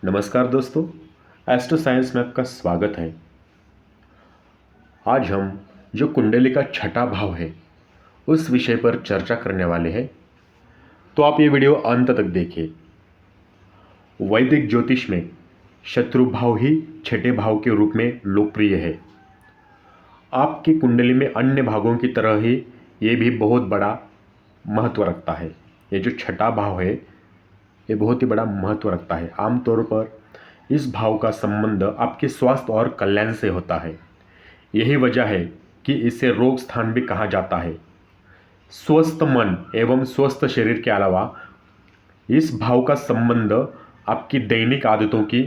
नमस्कार दोस्तों, astro science में आपका स्वागत है। आज हम जो कुंडली का छठा भाव है उस विषय पर चर्चा करने वाले हैं, तो आप ये वीडियो अंत तक देखिए। वैदिक ज्योतिष में शत्रु भाव ही छठे भाव के रूप में लोकप्रिय है। आपकी कुंडली में अन्य भागों की तरह ही ये भी बहुत बड़ा महत्व रखता है। ये जो छठा भाव है ये बहुत ही बड़ा महत्व रखता है। आमतौर पर इस भाव का संबंध आपके स्वास्थ्य और कल्याण से होता है। यही वजह है कि इसे रोग स्थान भी कहा जाता है। स्वस्थ मन एवं स्वस्थ शरीर के अलावा इस भाव का संबंध आपकी दैनिक आदतों की,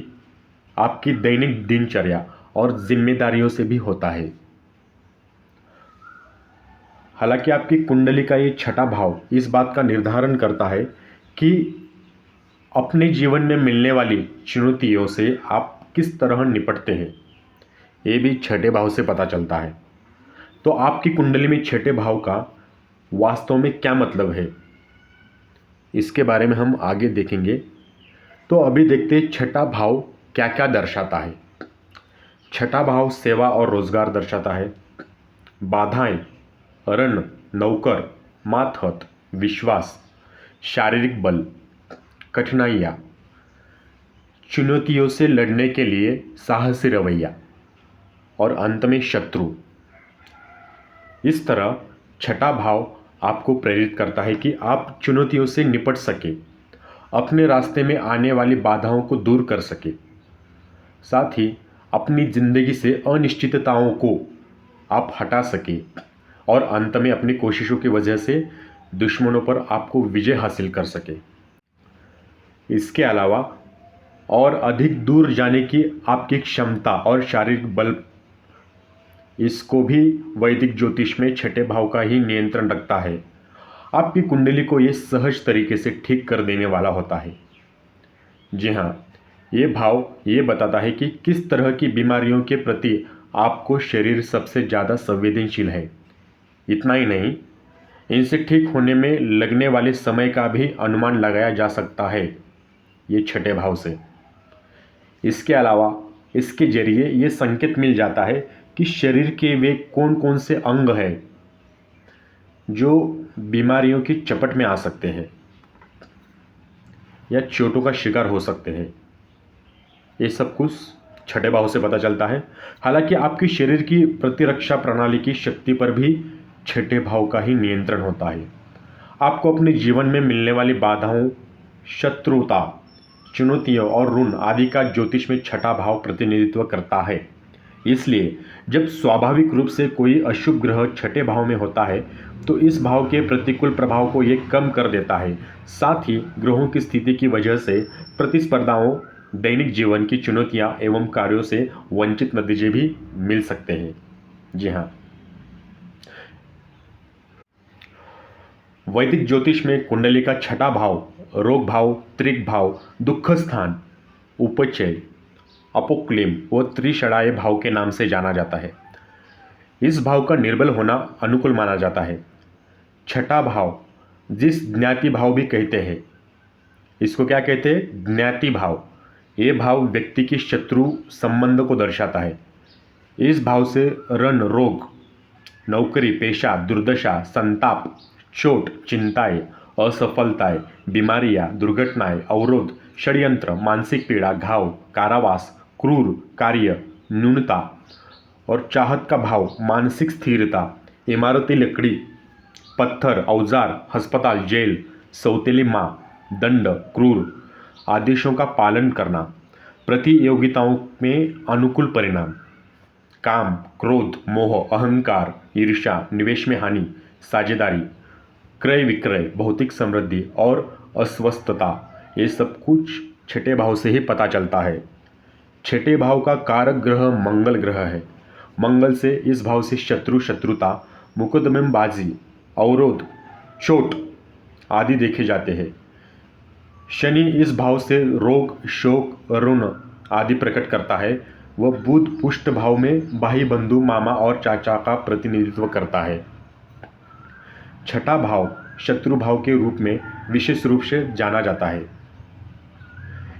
आपकी दैनिक दिनचर्या और जिम्मेदारियों से भी होता है। हालांकि आपकी कुंडली का ये छठा भाव इस बात का निर्धारण करता है कि अपने जीवन में मिलने वाली चुनौतियों से आप किस तरह निपटते हैं। ये भी छठे भाव से पता चलता है। तो आपकी कुंडली में छठे भाव का वास्तव में क्या मतलब है, इसके बारे में हम आगे देखेंगे। तो अभी देखते हैं छठा भाव क्या क्या दर्शाता है। छठा भाव सेवा और रोजगार दर्शाता है। बाधाएं, रण, नौकर, मातहत, विश्वास, शारीरिक बल, कठिनाइयाँ, चुनौतियों से लड़ने के लिए साहसी रवैया और अंत में शत्रु। इस तरह छठा भाव आपको प्रेरित करता है कि आप चुनौतियों से निपट सके, अपने रास्ते में आने वाली बाधाओं को दूर कर सके, साथ ही अपनी जिंदगी से अनिश्चितताओं को आप हटा सके और अंत में अपनी कोशिशों की वजह से दुश्मनों पर आपको विजय हासिल कर सके। इसके अलावा और अधिक दूर जाने की आपकी क्षमता और शारीरिक बल, इसको भी वैदिक ज्योतिष में छठे भाव का ही नियंत्रण रखता है। आपकी कुंडली को ये सहज तरीके से ठीक कर देने वाला होता है। जी हाँ, ये भाव ये बताता है कि किस तरह की बीमारियों के प्रति आपको शरीर सबसे ज़्यादा संवेदनशील है। इतना ही नहीं, इनसे ठीक होने में लगने वाले समय का भी अनुमान लगाया जा सकता है ये छठे भाव से। इसके अलावा इसके जरिए ये संकेत मिल जाता है कि शरीर के वे कौन कौन से अंग हैं जो बीमारियों की चपेट में आ सकते हैं या चोटों का शिकार हो सकते हैं। ये सब कुछ छठे भाव से पता चलता है। हालांकि आपकी शरीर की प्रतिरक्षा प्रणाली की शक्ति पर भी छठे भाव का ही नियंत्रण होता है। आपको अपने जीवन में मिलने वाली बाधाओं, शत्रुता, चुनौतियों और ऋण आदि का ज्योतिष में छठा भाव प्रतिनिधित्व करता है। इसलिए जब स्वाभाविक रूप से कोई अशुभ ग्रह छठे भाव में होता है तो इस भाव के प्रतिकूल प्रभाव को ये कम कर देता है। साथ ही ग्रहों की स्थिति की वजह से प्रतिस्पर्धाओं, दैनिक जीवन की चुनौतियां एवं कार्यों से वंचित नतीजे भी मिल सकते हैं। जी हाँ, वैदिक ज्योतिष में कुंडली का छठा भाव रोग भाव, त्रिक भाव, दुख स्थान, उपचय, अपोक्लिम व त्रिषणाय भाव के नाम से जाना जाता है। इस भाव का निर्बल होना अनुकूल माना जाता है। छठा भाव जिस ज्ञाति भाव भी कहते हैं, इसको क्या कहते हैं? ज्ञाति भाव। ये भाव व्यक्ति की शत्रु संबंध को दर्शाता है। इस भाव से रण, रोग, नौकरी, पेशा, दुर्दशा, संताप, चोट, चिंताएं, असफलताएं, बीमारियां, दुर्घटनाएं, अवरोध, षड्यंत्र, मानसिक पीड़ा, घाव, कारावास, क्रूर कार्य, न्यूनता और चाहत का भाव, मानसिक स्थिरता, इमारती लकड़ी, पत्थर, औजार, अस्पताल, जेल, सौतेली माँ, दंड, क्रूर आदेशों का पालन करना, प्रतियोगिताओं में अनुकूल परिणाम, काम, क्रोध, मोह, अहंकार, ईर्ष्या, निवेश में हानि, साझेदारी, क्रय विक्रय, भौतिक समृद्धि और अस्वस्थता, ये सब कुछ छठे भाव से ही पता चलता है। छठे भाव का कारक ग्रह मंगल ग्रह है। मंगल से इस भाव से शत्रु, शत्रुता, मुकदमेबाजी, अवरोध, चोट आदि देखे जाते हैं। शनि इस भाव से रोग, शोक, ऋण आदि प्रकट करता है। वह बुध पुष्ट भाव में भाई, बंधु, मामा और चाचा का प्रतिनिधित्व करता है। छठा भाव शत्रु भाव के रूप में विशेष रूप से जाना जाता है।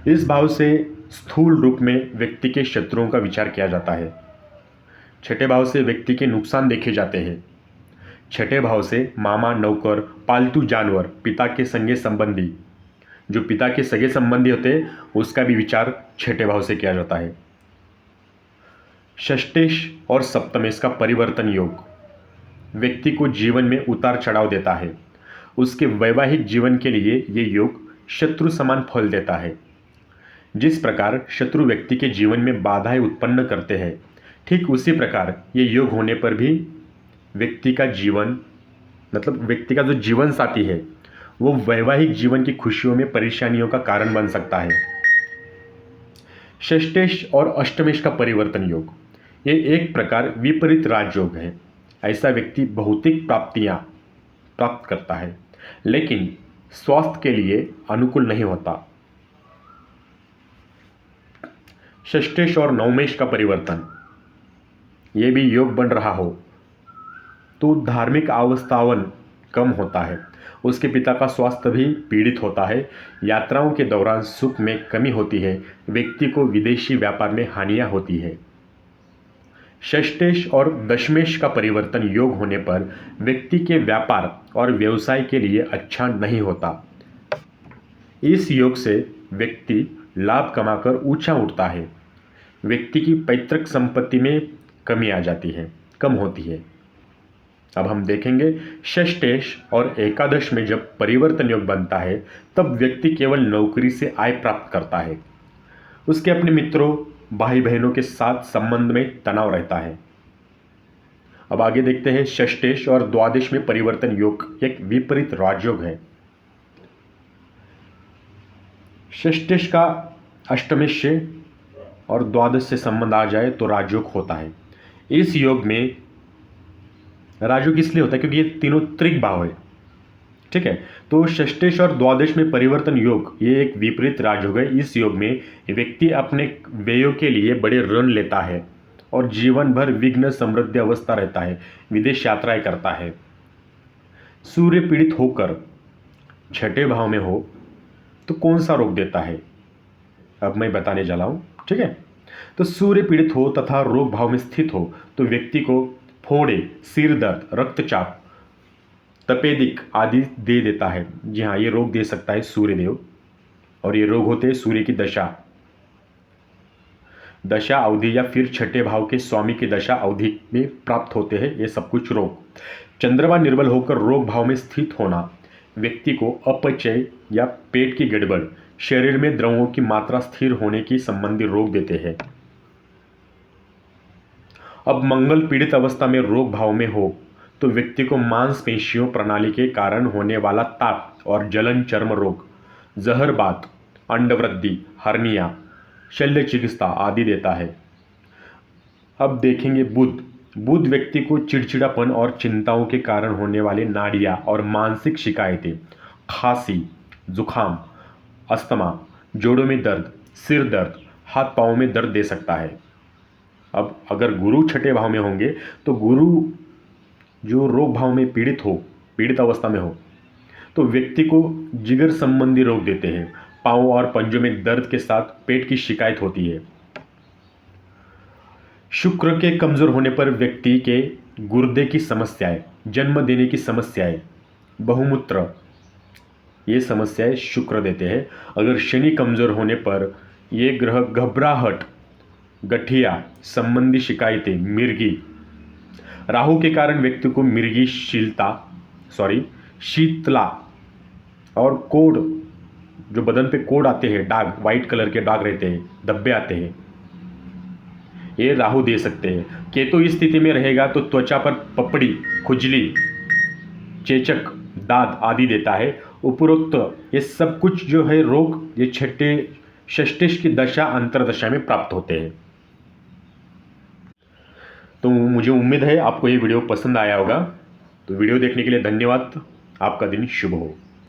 इस भाव से स्थूल रूप में व्यक्ति के शत्रुओं का विचार किया जाता है। छठे भाव से व्यक्ति के नुकसान देखे जाते हैं। छठे भाव से मामा, नौकर, पालतू जानवर, पिता के संगे संबंधी, जो पिता के सगे संबंधी होते हैं उसका भी विचार छठे भाव से किया जाता है। षष्ठेश और सप्तमेश का परिवर्तन योग व्यक्ति को जीवन में उतार चढ़ाव देता है। उसके वैवाहिक जीवन के लिए ये योग शत्रु समान फल देता है। जिस प्रकार शत्रु व्यक्ति के जीवन में बाधाएं उत्पन्न करते हैं, ठीक उसी प्रकार ये योग होने पर भी व्यक्ति का जीवन, मतलब व्यक्ति का जो जीवन साथी है वो वैवाहिक जीवन की खुशियों में परेशानियों का कारण बन सकता है। षष्ठेश और अष्टमेश का परिवर्तन योग, ये एक प्रकार विपरीत राजयोग है। ऐसा व्यक्ति भौतिक प्राप्तियां प्राप्त करता है लेकिन स्वास्थ्य के लिए अनुकूल नहीं होता। षष्ठेश और नवमेश का परिवर्तन, ये भी योग बन रहा हो तो धार्मिक अवस्थावन कम होता है। उसके पिता का स्वास्थ्य भी पीड़ित होता है। यात्राओं के दौरान सुख में कमी होती है। व्यक्ति को विदेशी व्यापार में हानियां होती है। षष्ठेश और दशमेश का परिवर्तन योग होने पर व्यक्ति के व्यापार और व्यवसाय के लिए अच्छा नहीं होता। इस योग से व्यक्ति लाभ कमाकर ऊंचा उठता है। व्यक्ति की पैतृक संपत्ति में कमी आ जाती है, कम होती है। अब हम देखेंगे षष्ठेश और एकादश में जब परिवर्तन योग बनता है तब व्यक्ति केवल नौकरी से आय प्राप्त करता है। उसके अपने मित्रों, भाई बहनों के साथ संबंध में तनाव रहता है। अब आगे देखते हैं षष्ठेश और द्वादश में परिवर्तन योग एक विपरीत राजयोग है। षष्ठेश का अष्टमेश से और द्वादश से संबंध आ जाए तो राजयोग होता है। इस योग में राजयोग इसलिए होता है क्योंकि ये तीनों त्रिक भाव है, ठीक है। तो षष्ठेश और द्वादश में परिवर्तन योग ये एक विपरीत राजयोग है। इस योग में व्यक्ति अपने व्ययों के लिए बड़े ऋण लेता है और जीवन भर विघ्न समृद्धि अवस्था रहता है, विदेश यात्राएं करता है। सूर्य पीड़ित होकर छठे भाव में हो तो कौन सा रोग देता है, अब मैं बताने जा रहा हूँ, ठीक है। तो सूर्य पीड़ित हो तथा रोग भाव में स्थित हो तो व्यक्ति को फोड़े, सिर दर्द, रक्तचाप, तपेदिक आदि दे देता है। जी हाँ, ये रोग दे सकता है सूर्यदेव, और ये रोग होते हैं सूर्य की दशा अवधि या फिर छठे भाव के स्वामी की दशा अवधि में प्राप्त होते हैं ये सब कुछ रोग। चंद्रमा निर्बल होकर रोग भाव में स्थित होना व्यक्ति को अपचय या पेट की गड़बड़, शरीर में द्रवों की मात्रा स्थिर होने की संबंधी रोग देते हैं। अब मंगल पीड़ित अवस्था में रोग भाव में हो तो व्यक्ति को मांसपेशियों प्रणाली के कारण होने वाला ताप और जलन, चर्म रोग, जहरबात, अंडवृद्धि, हर्निया, शल्य चिकित्सा आदि देता है। अब देखेंगे बुध व्यक्ति को चिड़चिड़ापन और चिंताओं के कारण होने वाले नाड़ियाँ और मानसिक शिकायतें, खांसी, जुखाम, अस्थमा, जोड़ों में दर्द, सिर दर्द, हाथ पाँव में दर्द दे सकता है। अब अगर गुरु छठे भाव में होंगे तो गुरु जो रोग भाव में पीड़ित अवस्था में हो तो व्यक्ति को जिगर संबंधी रोग देते हैं। पाँव और पंजों में दर्द के साथ पेट की शिकायत होती है। शुक्र के कमजोर होने पर व्यक्ति के गुर्दे की समस्याएं, जन्म देने की समस्याएं, बहुमूत्र, ये समस्याएं शुक्र देते हैं। अगर शनि कमजोर होने पर ये ग्रह घबराहट, गठिया संबंधी शिकायतें, मिर्गी, राहु के कारण व्यक्ति को मिर्गी, शीतला और कोड़, जो बदन पे कोड़ आते हैं, दाग, वाइट कलर के दाग रहते हैं, धब्बे आते हैं, ये राहु दे सकते हैं। केतु इस स्थिति में रहेगा तो त्वचा पर पपड़ी, खुजली, चेचक, दाद आदि देता है। उपरोक्त ये सब कुछ जो है रोग ये षष्ठेश की दशा अंतरदशा में प्राप्त होते हैं। तो मुझे उम्मीद है आपको ये वीडियो पसंद आया होगा। तो वीडियो देखने के लिए धन्यवाद। आपका दिन शुभ हो।